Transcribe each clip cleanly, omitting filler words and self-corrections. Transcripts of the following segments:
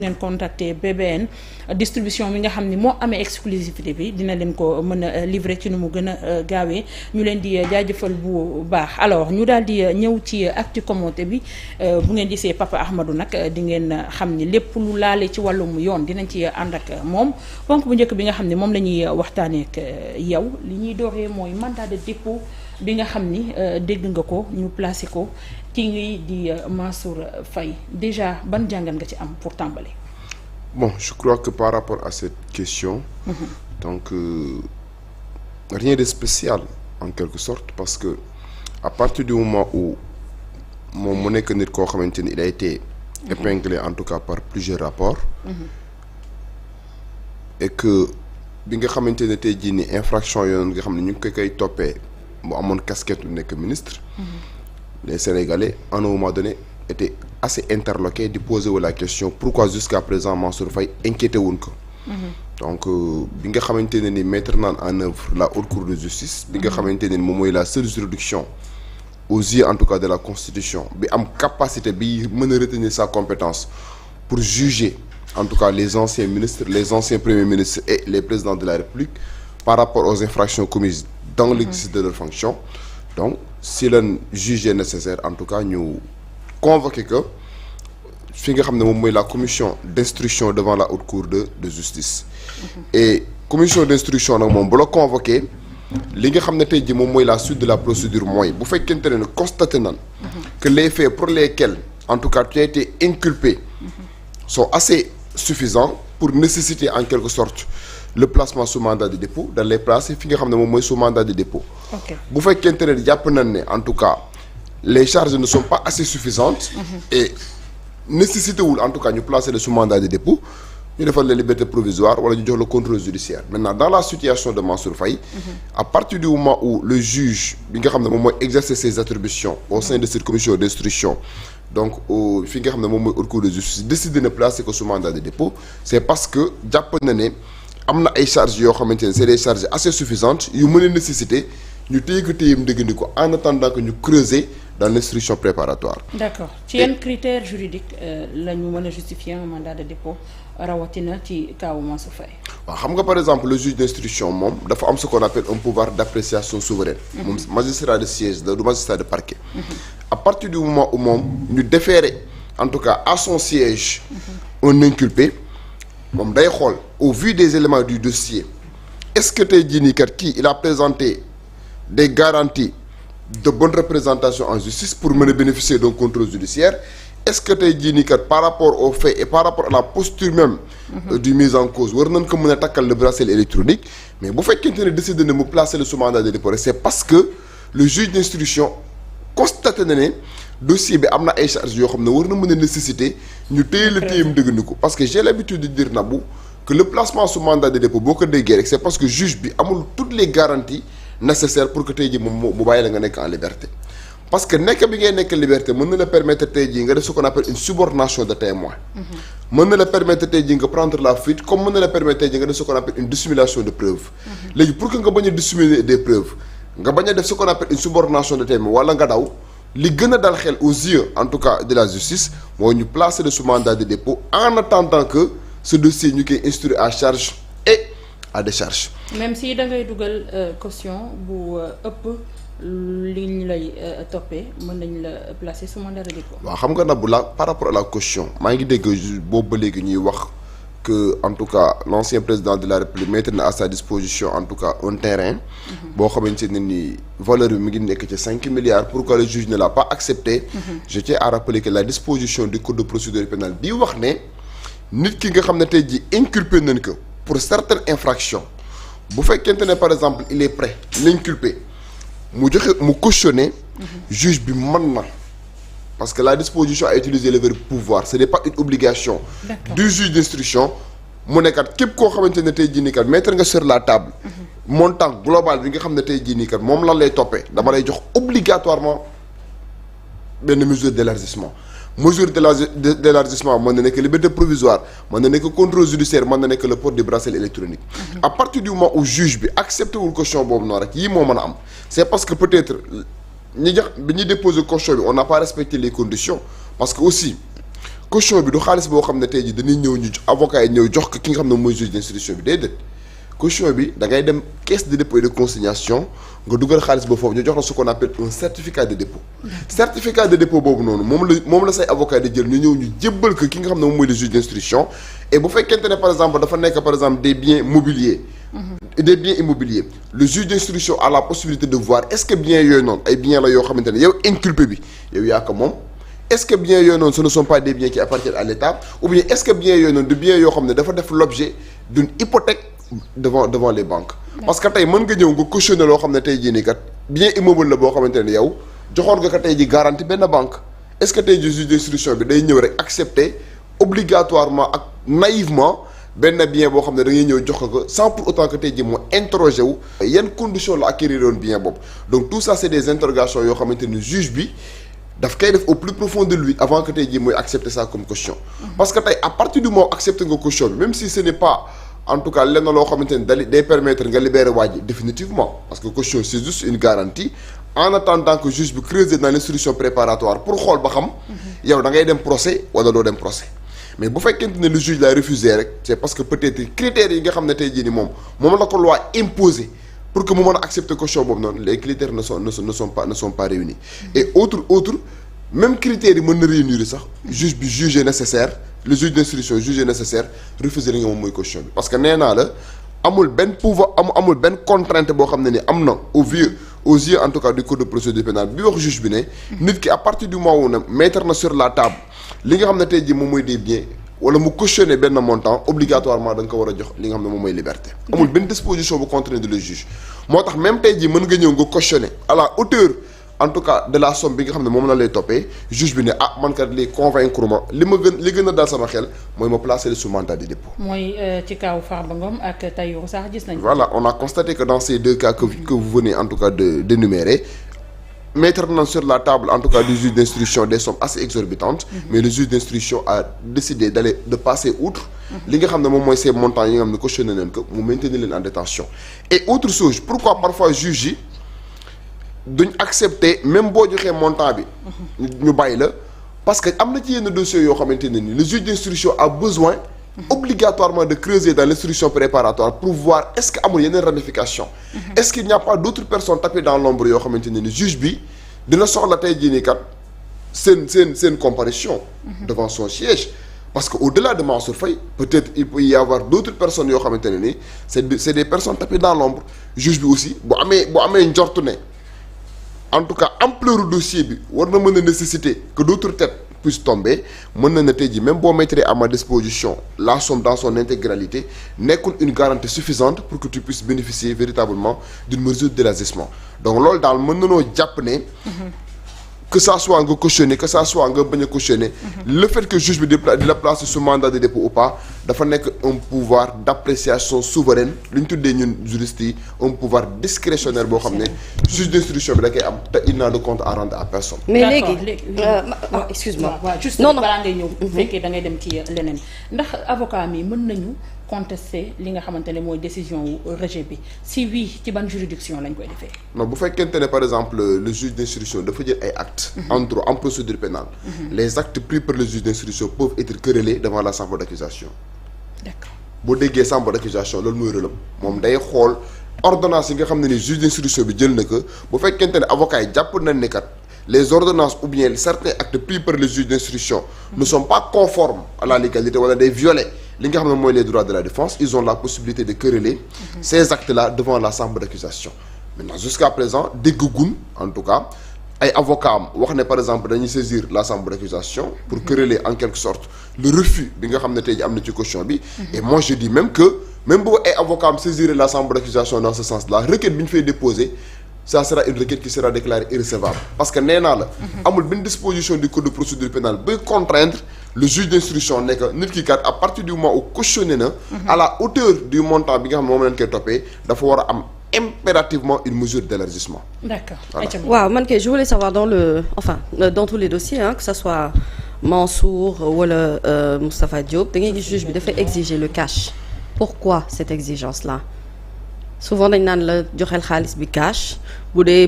ngeen contacter BBN distribution bi nga xam ni moo amee exclusivité bi dina leen ko mën a livrer ci nu mu gën a gaawee ñu leen di jaajëfal bu baax. alors ñu daal di ñëw ci actu communauté bi bu ngeen gisee Papa Ahmadou nag di ngeen xam ni lépp lu laale ci wàllum yoon dinañ ci ànd ak moom. ponk bu njëkk bi nga xam ne moom la ñuy waxtaanee ak yow li ñuy dooree mooy mandat de dépôt bi nga xam ni dégg nga ko ñu placé ko ki ngi di Mansour Faye déjà ban jàngat nga ci am pour tàmbali. Bon, je crois que par rapport à cette question, donc rien de spécial en quelque sorte parce que à partir du moment où moom mu nekk nit koo xamante ni il a été épinglé en tout cas par plusieurs rapports et que bi nga xamante ne tey jii ni infraction yoon nga xam ne ñu ngi koy toppee mu amoon casquette bu nekk ministre les Sénégalais à un moment donné étaient assez interloqués di poser wu la question pourquoi jusqu'à présent Mansour Faye inquiété wuñ ko donc bi nga xamante ne ni mettre naan en œuvre la haute cour de justice bi nga xamante ne ni moom mooy la seule juridiction aux yeux en tout cas de la constitution bi am capacité bi mën a retenir sa compétence pour juger en tout cas les anciens ministres les anciens premiers ministres et les présidents de la République par rapport aux infractions commises dans l'exercice de leur fonction donc si leen jugé nécessaire en tout cas ñu convoqué que fi nga xam ne moom mooy la commission d'instruction devant la haute cour de justice et commission d'instruction nag moom bu la convoqué li nga xam ne tey ji moom mooy la suite de la procédure mooy bu fekkente ne constaté nan que les faits pour lesquels en tout cas tu as été inculpé sont assez suffisants pour nécessiter en quelque sorte le placement sous mandat de dépôt dañ lay placer fi nga xam ne moom mooy sous mandat de dépôt bu fekkente ne jàpp nañ ne en tout cas les charges ne sont pas assez suffisantes et nécessité wul en tout cas ñu placer le sous mandat de dépôt ñu defal la liberté provisoire wala ñu jox le contrôle judiciaire maintenant dans la situation de Mansour Faye à partir du moment où le juge bi nga xam ne moom mooy exercer ses attributions au sein de cette commission d'instruction donc fi nga xam ne moom mooy haute cour de justice décidé na placer ko sous mandat de dépôt c'est parce que jàpp na ne am na ay charges yoo xamante ne c'est des charges assez suffisantes yu mën a nécessiter ñu téye ko téyam dëggandi ko en attendant que ñu creuser dans l'instruction préparatoire. D'accord ci yenn critères juridiques la ñu mën a justifier un mandat de dépôt rawatina ci kaawu Mansour Faye. waaw xam nga par exemple le juge d'instruction moom dafa am ce qu'on appelle un pouvoir d'appréciation souveraine. moom magistrat de siège du magistrat de parquet. à partir du moment où moom ñu déférer en tout cas à son siège. un inculpé moom day xool au vu des éléments du dossier est-ce que tey jii nii kat kii il a présenté des garanties de bonne représentation en justice pour mën a bénéficier d'un contrôle judiciaire est-ce que tey jii nii kat par rapport aux faits et par rapport à la posture même du mise en cause war nañ ko mën a takkal le bracelet électronique mais bu fekkente ne décidé na mu placer le sous mandat de dépôt c'est parce que le juge d'instruction constaté na ne dossier bi am na ay charges yoo xam ne war na mën a nécessiter ñu téye la téyam dëggandiku parce que j'ai l'habitude de dire Nabou que le placement sous mandat de dépôt boo ko déggee rek c'est parce que juge bi amul toutes les garanties nécessaires pour que tey jii moom mu bàyyi la nga nekk en liberté parce que nekk bi ngay nekk liberté mën na la permettre tey jii nga def ce qu'on appelle une subordination de témoin mën na la permettre tey jii nga prendre la fuite comme mën na la permettre tey jii nga def ce qu'on appelle une dissimulation de preuves léegi pour que nga bañ a dissimuler des preuves nga bañ a def ce qu'on appelle une subordination de témoin wala nga daw li gën a dal xel aux yeux en tout cas de la justice mooy ñu placer le sous mandat de dépôt en attendant que ce dossier ñu koy instruire à charge et à décharge. même si da ngay dugal caution bu ëpp li ñu lay toppee mën nañ la placer sous mandat de dépôt. waaw xam nga nag bu la par rapport à la caution maa ngi dégg boobu ba léegi ñuy wax que en tout cas l'ancien président de la République mettre na à sa disposition en tout cas un terrain. boo xamante ne ni valeur bi mi ngi nekk ci 5 milliards pourquoi le juge ne l'a pas accepté. Je tiens à rappeler que la disposition du code de procédure pénale bi wax ne nit ki nga xam ne tey jii inculpé nañ ko pour certaines infractions bu fekkente ne par exemple il est prêt l'inculpé mu joxe mu cautionner juge bi mën na parce que la disposition a utilisé le verbe pouvoir ce n'est pas une obligation du juge d'instruction mu nekkat képp koo xamante ne tey jii nii kat mettre nga sur la table montant global bi nga xam ne tey jii nii kat moom lan lay toppee dama lay jox obligatoirement benn mesure d'élargissement mën na nekk liberté provisoire mën na nekk contrôle judiciaire mën na nekk le port du bracelet électronique à partir du moment où juge bi accepté wul caution boobu noonu rek yii moo mën a am c'est parce que peut-être ñi bi ñuy déposer caution bi on n'a pas respecté les conditions parce que aussi caution bi du xaalis boo xam ne tey jii dañuy ñëw ñu avocat yi ñëw jox ko ki nga xam ne mooy juge d'instruction bi déedéet caution bi da ngay dem caisse de dépôt et de consignation nga dugal xaalis ba foofu ñu jox la ce qu'on appelle un certificat de dépôt. certificat de dépôt boobu noonu moom la say avocat di jël ñu ñëw ñu jébbal ko ki nga xam ne moom mooy le juge d'instruction et bu fekkente ne par exemple dafa nekk par exemple des biens mobiliers. des biens immobiliers le juge d'instruction a la possibilité de voir est-ce que biens yooyu noonu ay biens la yoo xamante ne yow inculpé bi yow yaa ko moom. est-ce que biens yooyu noonu ce ne sont pas des biens qui appartiennent à l'État ou bien est-ce que biens yooyu noonu de biens yoo xam ne dafa def l'objet d'une hypothèque devant les banques. parce que tey mën nga ñëw nga cautionner loo xam ne tey jii nii kat bien immeuble la boo xamante ne yow joxoon nga ko tey jii garantie benn banque est-ce que tey jii juge d'instruction bi day ñëw rek accepter obligatoirement ak naïvement benn bien boo xam ne da ngay ñëw jox ko sans pour autant que tey jii moo interroger wu yan conditions la acquérir doon bien boobu donc tout ça c'est des interrogations yoo xamante ne juge bi. daf koy def au plus profond de lui avant que tey jii mooy accepter ça comme caution. parce que tey à partir du moment accepter nga caution bi même si ce n'est pas en tout cas lenn loo xamante ne day permettre nga libérer waa ji définitivement parce que caution c'est juste une garantie en attendant que juge bi creuser dans l'instruction préparatoire pour xool ba xam. yow da ngay dem procès wala doo dem procès. mais bu fekkente ne le juge l'a refusé rek c'est parce que peut-être critères yi nga xam ne tey jii nii moom la ko loi imposer. pour que mu mën a accepter caution boobu noonu les critères ne sont pas réunis et autres même critères yi mën na réunir sax juge bi jugé nécessaire le juge d'instruction jugé nécessaire refuser li nga moom mooy caution bi parce que nee naa la amul benn pouvoir amul benn contrainte boo xam ne ni am na aux yeux en tout cas du code de procédure pénale bi wax juge bi ne nit ki à partir du moment où ne mettre na sur la table li nga xam ne tey jii moom mooy des biens wala mu cautionner benn montant obligatoirement da nga ko war a jox li nga xam ne moom mooy liberté amul benn disposition bu contraindre le juge moo tax même tey jii mën nga ñëw nga cautionner à la hauteur en tout cas de la somme bi nga xam ne moom la lay toppee juge bi ne ah man kat li convaincre ma li gën a dal sama xel mooy ma placer sous mandat de dépôt. mooy ci kaw Farba Ngom ak Tahirou Sarr gis nañu. voilà on a constaté que dans ces deux cas que vous venez en tout cas d'énumérer mettre na sur la table en tout cas du juge d'instruction des sommes assez exorbitantes. Mais le juge d'instruction a décidé de passer outre. li nga xam ne moom mooy ces montants yi nga xam ne cautionné nañ ko mu maintenir leen en détention et autre chose pourquoi parfois juge yi duñ accepter même boo joxee montant bi. ñu bàyyi la parce que am na ci yenn dossiers yoo xamante ne ni le juge d'instruction a besoin. obligatoirement de creuser dans l'instruction préparatoire pour voir est-ce que amul yeneen ramification est-ce qu'il n'y a pas d'autres personnes tapées dans l'ombre yoo xamante ne ni juge bi dina soxla tey jii nii kat seen comparution devant son siège parce que au-delà de Mansour Faye peut-être il peut y avoir d'autres personnes yoo xamante ne ni c'est des personnes tapées dans l'ombre juge bi aussi bu amee njortu ne en tout cas ampleur dossier bi war na mën a nécessiter que d'autres têtes puisse tomber mën na ne tey jii même boo mettre à ma disposition la somme dans son intégralité nekkul une garantie suffisante pour que tu puisses bénéficier véritablement d'une mesure d'élargissement donc loolu daal mën nanoo jàpp ne que ça soit nga cautionner que ça soit nga bañ a cautionner le fait que juge bi di la placer sous mandat de dépôt ou pas dafa nekk un pouvoir d'appréciation souveraine li ñu tuddee ñun juristes yi un pouvoir discrétionnaire boo xam ne juge d'instruction bi da koy am te il n'a de compte à rendre à personne. mais léegi excuse-moi. waaw juste balaa ngay ñëw. bu fekkee da ngay dem ci leneen ndax avocat mi mën nañu contester li nga xamante ne mooy décision wu rejet bi si oui ci ban juridiction lañ koy defee. non bu fekkente ne par exemple le juge d'instruction dafa jël ay actes. en procédure pénale. Les actes pris par le juge d'instruction peuvent être querellés devant la chambre d'accusation. D'accord. boo déggee chambre d'accusation loolu mooy rôlam moom day xool ordonnance yi nga xam ne ni juge d'instruction bi jël na ko bu fekkente ne avocat yi jàpp nañ ne kat les ordonnances ou bien certains actes pris par le juge d'instruction ne sont pas conformes à la légalité wala day violer li nga xam ne mooy les droits de la défense ils ont la possibilité de quereller ces actes-là devant la chambre d'accusation maintenant jusqu'à présent déggugun en tout cas ay avocats am wax ne par exemple dañuy saisir la chambre d'accusation pour quereller en quelque sorte le refus bi nga xam ne tey ji am na ci caution bi et moi je dis même que même boo ay avocats am saisir la chambre d'accusation dans ce sens-là requête bi ñu fay déposer ça sera une requête qui sera déclarée irrecevable parce que nee naa la amul benn disposition du code de procédure pénale bay contraindre le juge d'instruction ne que nit ki kat à partir du moment où cautionné na à la hauteur du montant bi nga xam ne moom lañ koy toppee dafa war a am impérativement une mesure d'élargissement. D'accord. Waaw man kay je voulais savoir dans tous les dossiers que ça soit Mansour wala Moustapha Diop da ngay gis juge bi dafay exiger le cash pourquoi cette exigence-là. souvent dañ naan la joxel xaalis bi cash bu dee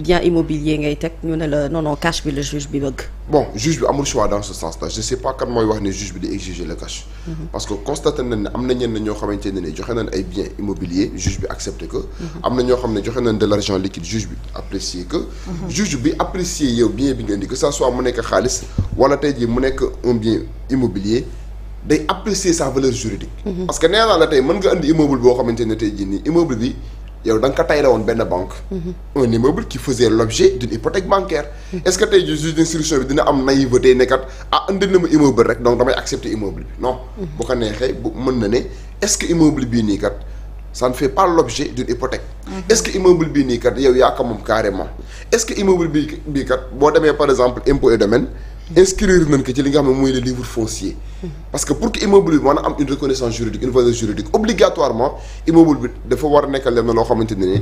bien immobilier ngay teg ñu ne la non cash bi le juge bi bëgg. bon juge bi amul choix dans ce sens là je sais pas kan mooy wax ne juge bi di exiger le cash. parce que constaté nañ ne am na ñenn ñoo xamante ne joxe nañ ay biens immobiliers juge bi accepté que. am na ñoo xam ne joxe nañ de l'argent liquide juge bi apprécié que. juge bi apprécié yow bien bi nga indi que ça soit mu nekk xaalis wala tey jii mu nekk un bien immobilier. day apprécier sa valeur juridique. parce que nee naa la tey mën nga andi immeuble boo xamante ne tey jii nii immeuble bi yow da nga ko tayle woon benn banque. un immeuble qui faisait l'objet d'une hypothèque bancaire. est-ce que tey jii juge d'instruction bi dina am naïveté nekkat indi na ma immeuble rek donc damay accepter immeuble bi non. bu ko neexee bu mën na ne est-ce que immeuble bii nii kat ça ne fait pas l'objet d'une hypothèque. est-ce que immeuble bii nii kat yow yaa ko moom carrément est-ce que immeuble bii kat boo demee par exemple impôt et domaine. inscrire nañ ko ci li nga xam ne mooy le livre foncier. parce que pour que immeuble bi mën a am une reconnaissance juridique une valeur juridique obligatoirement immeuble bi dafa war a nekkal leen na loo xamante ne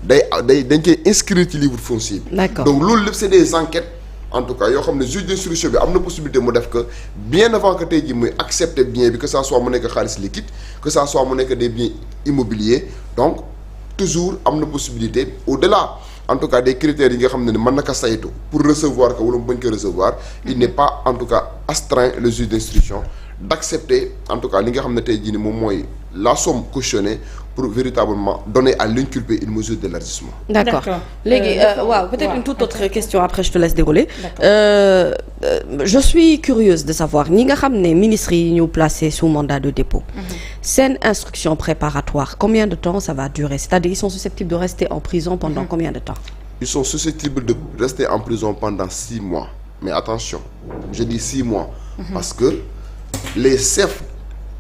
dañ koy inscrire ci livre foncier bi. d'accord donc loolu lépp c'est des enquêtes en tout cas yoo xam ne juge d'instruction bi am na possibilité mu def que bien avant que tey jii muy accepter bien bi que ça soit mu nekk xaalis liquide que ça soit mu nekk des biens immobiliers donc toujours am na possibilité au-delà. en tout cas des critères yi nga xam ne mën na ko saytu pour recevoir ko wala mu bañ ko recevoir il n'est pas en tout cas astreint le juge d'instruction d'accepter en tout cas li nga xam ne tey jii ni moom mooy la somme cautionnée pour véritablement donner à l'inculpé une mesure d'élargissement. D'accord léegi waaw peut-être une toute autre question après je te laisse dérouler. Je suis curieuse de savoir ñi nga xam ne ministres yi ñu placé sous mandat de dépôt. seen instruction préparatoire combien de temps ça va durer c'est-à-dire ils sont susceptibles de rester en prison pendant combien de temps? Ils sont susceptibles de rester en prison pendant 6 mois mais attention je dis 6 mois. parce que les chefs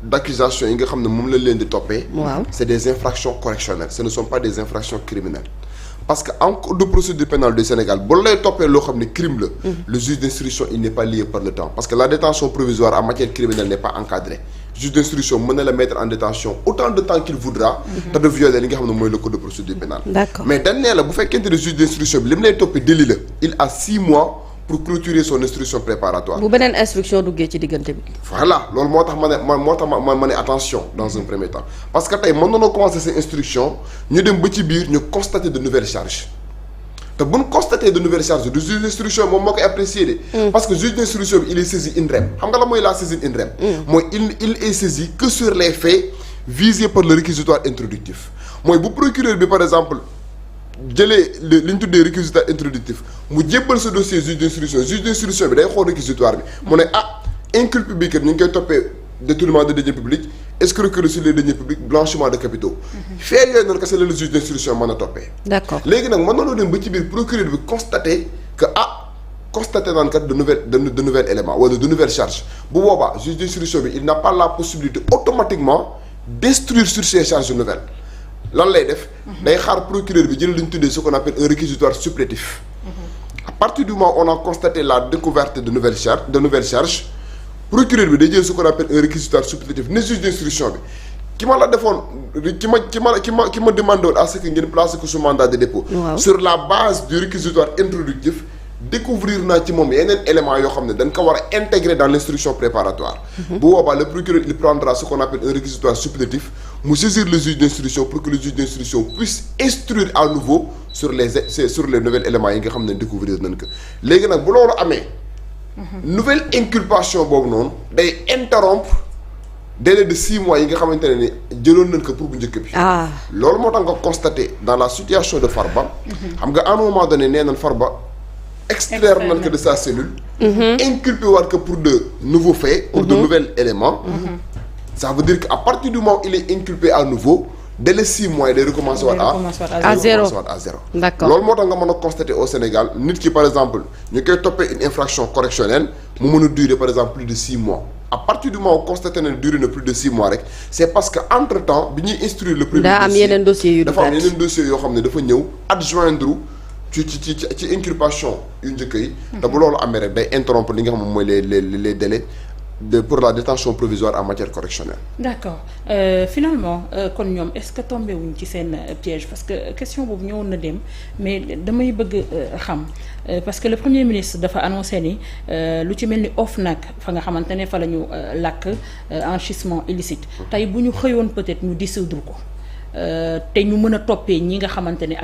d'accusation yi nga xam ne moom la leen di toppee. waaw c'est des infractions correctionnelles ce ne sont pas des infractions criminelles parce que en code de procédure pénale du Sénégal bu lay toppee loo xam ne crime la. le juge d'instruction il n'est pas lié par le temps parce que la détention provisoire en matière criminelle n'est pas encadrée juge d'instruction mën na la mettre en détention autant de temps qu'il voudra. te de violer li nga xam ne mooy le code de procédure pénale. D'accord. mais dañ ne la bu fekkente ne juge d'instruction bi li mu lay toppee délit la il a 6 mois. pour clôturer son instruction préparatoire. bu beneen instruction duggee ci diggante bi. voilà loolu moo tax ma ne attention dans un premier temps parce que tey mën nañoo commencer ces instructions ñu dem ba ci biir ñu constater de nouvelles charges te bu ñu constater de nouvelles charges du juge d'instruction moom moo koy apprécier de. parce que juge d'instruction bi il est saisi in rem xam nga la mooy la saisine in rem. mooy il est saisi que sur les faits visés par le réquisitoire introductif mooy bu procureur bi par exemple. jëlee li ñu tuddee réquisitoire introductif mu jébbal sa dossier juge d'instruction bi day xool réquisitoire bi mu ne inculpé bi kat ñu ngi koy toppee détournement de deniers publics escroquerie sur les deniers publics blanchiment de capitaux. fait yooyu noonu kese la juge d'instruction mën a toppee. d'accord léegi nag mën nañoo dem ba ci biir procureur bi constaté que constaté naan kat de nouvelles éléments wala de nouvelles charges bu boobaa juge d'instruction bi il n'a pas la possibilité automatiquement d'instruire sur ces charges nouvelles. lan lay def day xaar procureur bi jël li ñu tuddee ce qu'on appelle un réquisitoire supplétif à partir du moment où on a constaté la découverte de nouvelles charges procureur bi day jël ce qu'on appelle un réquisitoire supplétif ne juge d'instruction bi ki ma la defoon ki ma demandé woon à ce que ngeen placer ko sous mandat de dépôt. sur la base du réquisitoire introductif découvrir naa ci moom yeneen éléments yoo xam ne dañ ko war a intégrer dans l'instruction préparatoire. bu boobaa le procureur il prendra ce qu'on appelle un réquisitoire supplétif mu saisir le juge d'instruction pour que le juge d'instruction puisse instruire à nouveau sur les nouveaux éléments yi nga xam ne découvrir nañ ko léegi nag bu loolu amee. nouvelle inculpation boobu noonu day interrompre délai de 6 mois yi nga xamante ne ni jëloon nañ ko pour bu njëkk bi. loolu moo tax nga constater dans la situation de Farba. xam nga à un moment donné nee nañ Farba. extraire nañ ko de sa cellule. inculpé waat ko pour de nouveaux faits. pour de nouveaux éléments. ça veut dire que à partir du moment où il est inculpé à nouveau délai 6 mois day recommencer waat à zéro. D'accord. loolu moo tax nga mën a constater au Sénégal nit ki par exemple ñu koy toppee une infraction correctionnelle mu mën a durer par exemple plus de 6 mois à partir du moment où constaté na durée na plus de 6 mois rek c'est parce que entre temps bi ñuy instruire le premier dossier daa am yeneen dossiers yu dafa am yeneen dossiers yoo xam ne dafa ñëw adjoindre ci inculpation yu njëkk yi. te bu loolu amee rek day interrompre li nga xam ne mooy les délais pour la détention provisoire en matière correctionnelle. D'accord finalement kon ñoom est-ce que tombé wuñ ci seen piège parce que question boobu ñëwoon na dem mais damay bëgg xam parce que le premier ministre dafa annoncé ni lu ci mel ni OFNAC fa nga xamante ne fa la ñu làkk enrichissement illicite tey bu ñu xëyoon peut-être ñu dissoudre ko te ñu mën a toppee ñi nga xamante ne